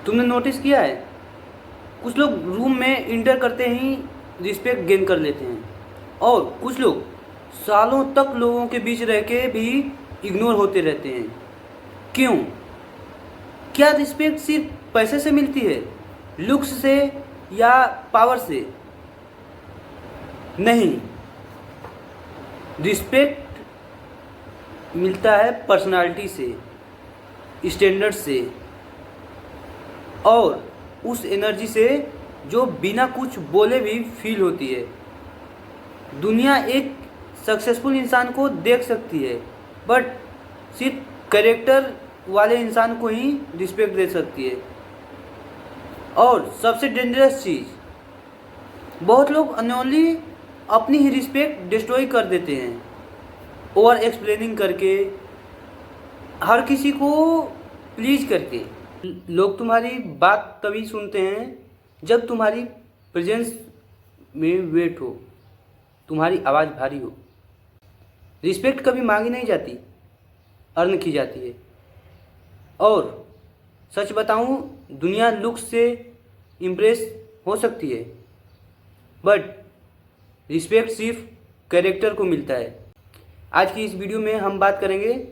तुमने नोटिस किया है, कुछ लोग रूम में इंटर करते ही रिस्पेक्ट गेन कर लेते हैं और कुछ लोग सालों तक लोगों के बीच रह के भी इग्नोर होते रहते हैं। क्यों? क्या रिस्पेक्ट सिर्फ पैसे से मिलती है, लुक्स से या पावर से? नहीं, रिस्पेक्ट मिलता है पर्सनालिटी से, स्टैंडर्ड से और उस एनर्जी से जो बिना कुछ बोले भी फील होती है। दुनिया एक सक्सेसफुल इंसान को देख सकती है, बट सिर्फ कैरेक्टर वाले इंसान को ही रिस्पेक्ट दे सकती है। और सबसे डेंजरस चीज़, बहुत लोग अनोनली अपनी ही रिस्पेक्ट डिस्ट्रॉय कर देते हैं, ओवर एक्सप्लेनिंग करके, हर किसी को प्लीज करके। लोग तुम्हारी बात तभी सुनते हैं जब तुम्हारी प्रेजेंस में वेट हो, तुम्हारी आवाज़ भारी हो। रिस्पेक्ट कभी मांगी नहीं जाती, अर्न की जाती है। और सच बताऊं, दुनिया लुक्स से इम्प्रेस हो सकती है, बट रिस्पेक्ट सिर्फ कैरेक्टर को मिलता है। आज की इस वीडियो में हम बात करेंगे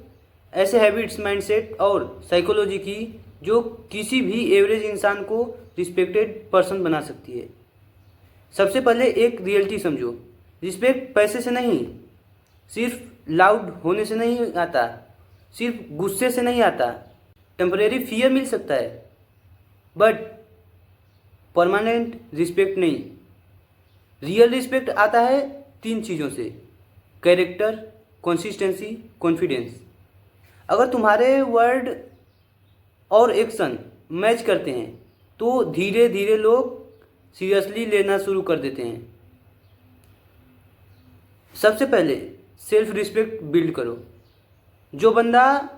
ऐसे हैबिट्स, माइंडसेट और साइकोलॉजी की जो किसी भी एवरेज इंसान को रिस्पेक्टेड पर्सन बना सकती है। सबसे पहले एक रियलिटी समझो, रिस्पेक्ट पैसे से नहीं, सिर्फ लाउड होने से नहीं आता, सिर्फ गुस्से से नहीं आता। टेम्परेरी फियर मिल सकता है, बट परमानेंट रिस्पेक्ट नहीं। रियल रिस्पेक्ट आता है 3 चीज़ों से: कैरेक्टर, कंसिस्टेंसी, कॉन्फिडेंस। अगर तुम्हारे वर्ड और एक्शन मैच करते हैं तो धीरे धीरे लोग सीरियसली लेना शुरू कर देते हैं। सबसे पहले सेल्फ रिस्पेक्ट बिल्ड करो। जो बंदा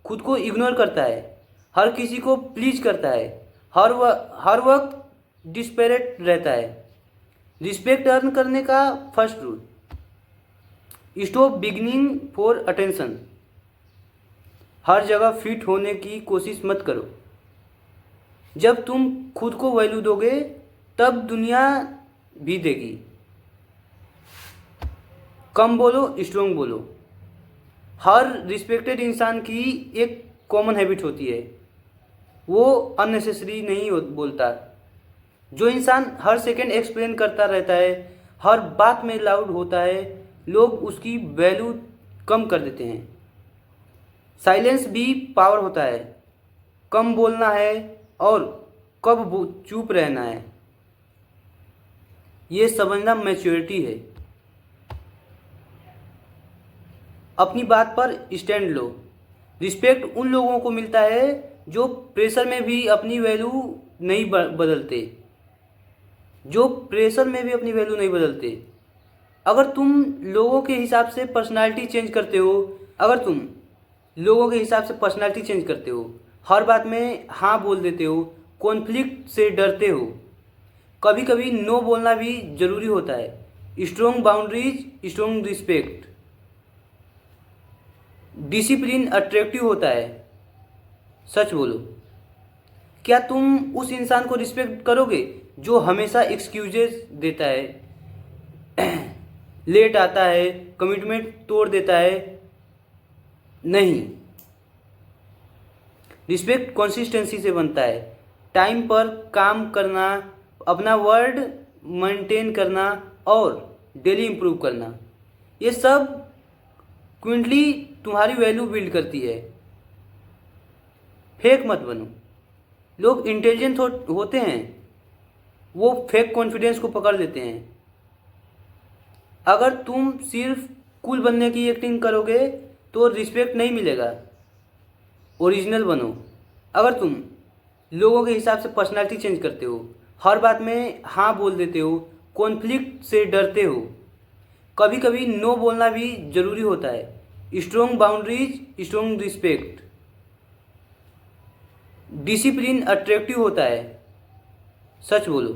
खुद को इग्नोर करता है, हर किसी को प्लीज करता है, हर वक्त डिस्पेरेट रहता है, रिस्पेक्ट अर्न करने का first rule: stop beginning for attention. हर जगह फिट होने की कोशिश मत करो। जब तुम खुद को वैल्यू दोगे तब दुनिया भी देगी। कम बोलो, स्ट्रोंग बोलो। हर रिस्पेक्टेड इंसान की एक कॉमन हैबिट होती है, वो अननेसेसरी नहीं बोलता। जो इंसान हर सेकंड एक्सप्लेन करता रहता है, हर बात में लाउड होता है, लोग उसकी वैल्यू कम कर देते हैं। साइलेंस भी पावर होता है। कम बोलना है और कब चुप रहना है, ये समझना मैच्योरिटी है। अपनी बात पर स्टैंड लो। रिस्पेक्ट उन लोगों को मिलता है जो प्रेशर में भी अपनी वैल्यू नहीं बदलते, जो प्रेशर में भी अपनी वैल्यू नहीं बदलते। अगर तुम लोगों के हिसाब से पर्सनालिटी चेंज करते हो, हर बात में हाँ बोल देते हो, कॉन्फ्लिक्ट से डरते हो, कभी कभी नो बोलना भी जरूरी होता है। Strong boundaries, strong respect. Discipline attractive होता है। सच बोलो, क्या तुम उस इंसान को रिस्पेक्ट करोगे जो हमेशा एक्सक्यूजेस देता है, लेट आता है, कमिटमेंट तोड़ देता है? नहीं। रिस्पेक्ट कंसिस्टेंसी से बनता है। टाइम पर काम करना, अपना वर्ड मेंटेन करना और डेली इम्प्रूव करना, ये सब क्विंटली तुम्हारी वैल्यू बिल्ड करती है। फेक मत बनो। लोग इंटेलिजेंट होते हैं, वो फेक कॉन्फिडेंस को पकड़ लेते हैं। अगर तुम सिर्फ कूल बनने की एक्टिंग करोगे तो रिस्पेक्ट नहीं मिलेगा। ओरिजिनल बनो। अगर तुम लोगों के हिसाब से पर्सनालिटी चेंज करते हो, हर बात में हाँ बोल देते हो, कॉन्फ्लिक्ट से डरते हो, कभी कभी नो बोलना भी जरूरी होता है। Strong boundaries, strong respect. Discipline attractive होता है। सच बोलो,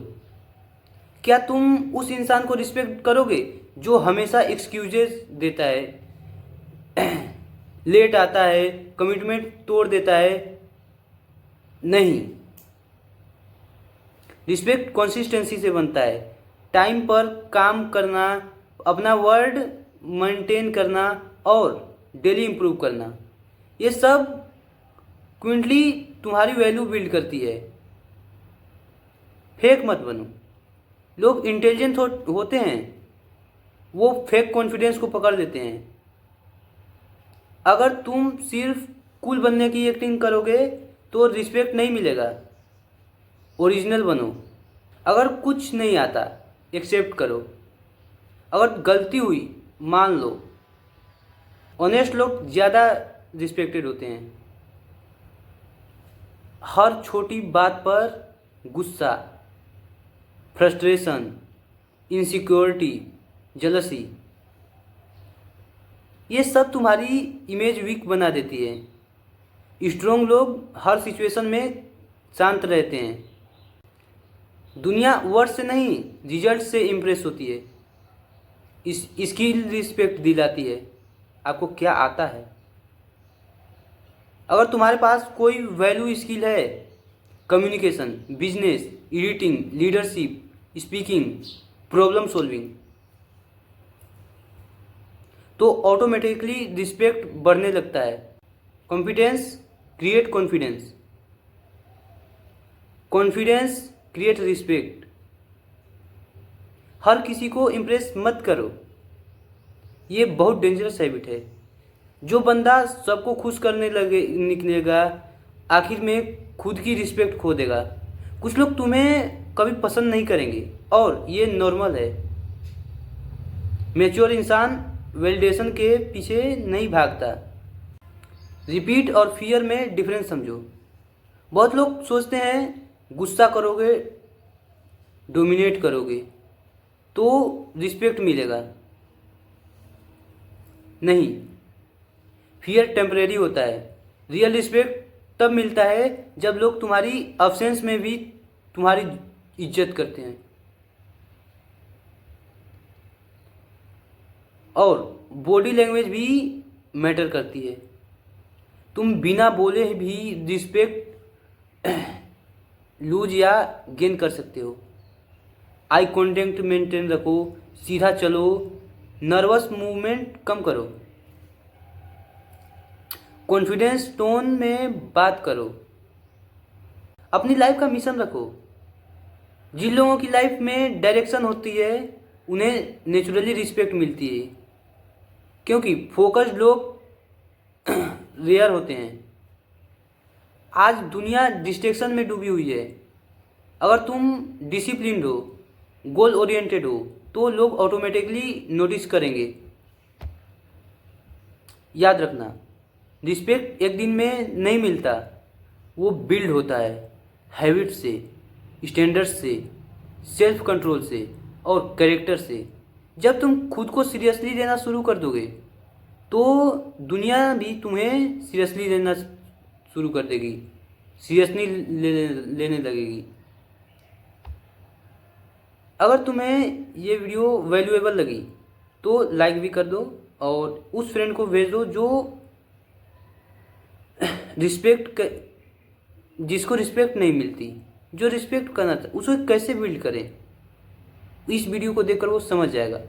क्या तुम उस इंसान को रिस्पेक्ट करोगे जो हमेशा एक्सक्यूजेस देता है, लेट आता है, कमिटमेंट तोड़ देता है? नहीं। रिस्पेक्ट कंसिस्टेंसी से बनता है। टाइम पर काम करना, अपना वर्ड मेंटेन करना और डेली इम्प्रूव करना, ये सब क्विंटली तुम्हारी वैल्यू बिल्ड करती है। फेक मत बनो। लोग इंटेलिजेंट होते हैं, वो फेक कॉन्फिडेंस को पकड़ लेते हैं। अगर तुम सिर्फ कूल बनने की एक्टिंग करोगे तो रिस्पेक्ट नहीं मिलेगा। ओरिजिनल बनो। अगर कुछ नहीं आता एक्सेप्ट करो। अगर गलती हुई मान लो। ऑनेस्ट लोग ज़्यादा रिस्पेक्टेड होते हैं। हर छोटी बात पर गुस्सा, फ्रस्ट्रेशन, इनसिक्योरिटी, जेलसी, ये सब तुम्हारी इमेज वीक बना देती है। स्ट्रॉन्ग लोग हर सिचुएशन में शांत रहते हैं। दुनिया वर्ड से नहीं, रिजल्ट से इम्प्रेस होती है। इसकी रिस्पेक्ट दिलाती है। आपको क्या आता है? अगर तुम्हारे पास कोई वैल्यू स्किल है, communication, business, editing, leadership, speaking, problem solving, तो ऑटोमेटिकली रिस्पेक्ट बढ़ने लगता है। Confidence create confidence, confidence create respect. हर किसी को इम्प्रेस मत करो, ये बहुत डेंजरस हैबिट है। जो बंदा सबको खुश करने लगे निकलेगा, आखिर में खुद की रिस्पेक्ट खो देगा। कुछ लोग तुम्हें कभी पसंद नहीं करेंगे और ये नॉर्मल है। मैच्योर इंसान वैलिडेशन के पीछे नहीं भागता। रिपीट और फियर में डिफरेंस समझो। बहुत लोग सोचते हैं गुस्सा करोगे, डोमिनेट करोगे तो रिस्पेक्ट मिलेगा। नहीं, फियर टेम्परेरी होता है। रियल रिस्पेक्ट तब मिलता है जब लोग तुम्हारी अब्सेंस में भी तुम्हारी इज्जत करते हैं। और बॉडी लैंग्वेज भी मैटर करती है। तुम बिना बोले भी रिस्पेक्ट लूज या गेन कर सकते हो। आई कांटेक्ट मेंटेन रखो, सीधा चलो, नर्वस मूवमेंट कम करो, कॉन्फिडेंस टोन में बात करो, अपनी लाइफ का मिशन रखो। जिन लोगों की लाइफ में डायरेक्शन होती है उन्हें नेचुरली रिस्पेक्ट मिलती है, क्योंकि फोकस्ड लोग रेयर होते हैं। आज दुनिया डिस्ट्रैक्शन में डूबी हुई है। अगर तुम डिसिप्लिन्ड हो, गोल ओरिएंटेड हो, तो लोग ऑटोमेटिकली नोटिस करेंगे। याद रखना, रिस्पेक्ट एक दिन में नहीं मिलता, वो बिल्ड होता है हैबिट से, स्टैंडर्ड से, सेल्फ कंट्रोल से और कैरेक्टर से। जब तुम खुद को सीरियसली लेना शुरू कर दोगे तो दुनिया भी तुम्हें सीरियसली लेना शुरू कर देगी, सीरियसली लेने लगेगी। अगर तुम्हें ये वीडियो वैल्यूएबल लगी तो लाइक भी कर दो और उस फ्रेंड को भेज दो जो जिसको रिस्पेक्ट नहीं मिलती, जो रिस्पेक्ट करना था उसको कैसे बिल्ड करें। इस वीडियो को देखकर वो समझ जाएगा।